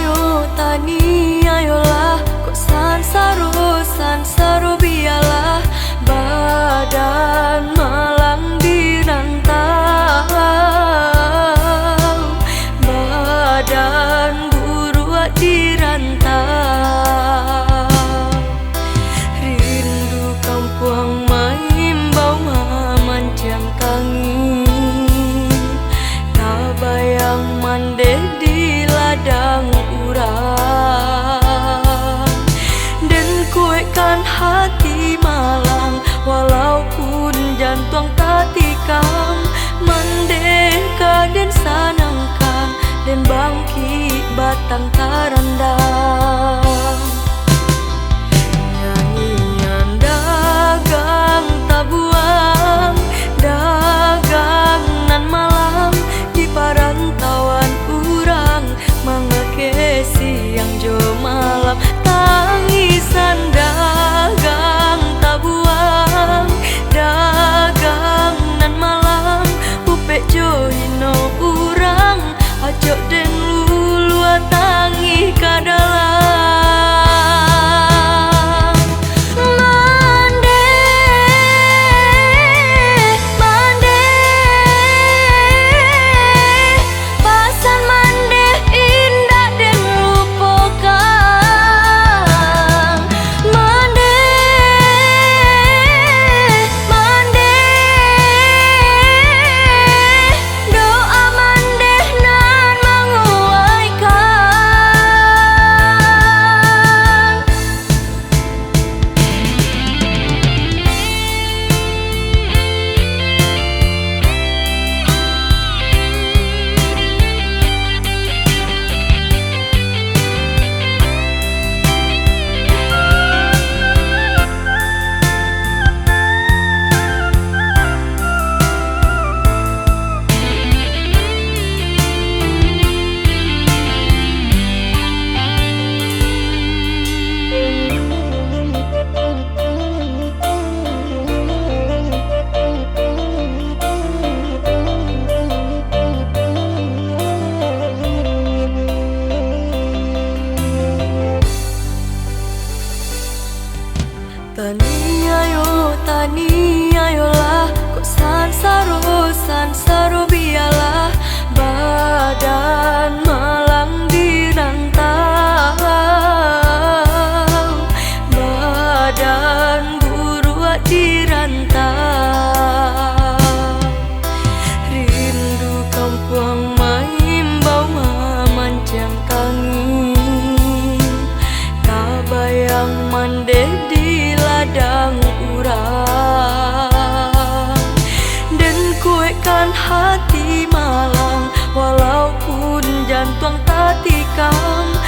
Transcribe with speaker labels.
Speaker 1: ayo tani ayolah, kok sansaro biarlah badan malang dirantau, badan buruak dirantau. Rindu kampung mengimbau memanjang tangi, tak bayang mandeh di ladang urang, dan kuatkan hati malang walaupun jantung tak tikam. Mandeh kaden sanangkan dan bangkit batang tarandang. Nyanyian dagang tabuang, dagang nan malam di parantauan urang, mangake siang jo malam. Tangisan dagang tabuang, dagang nan malam, upek jo hino urang, ajok den lulua tangi kadalang. Tani ayolah, kok sansaro biarlah badan malang dirantau, badan buruak dirantau. Rindu kampung mengimbau memanjang tangi, tak bayang mandeh di ladang urang, dan kuatkan hati malang walaupun jantung tak tikam.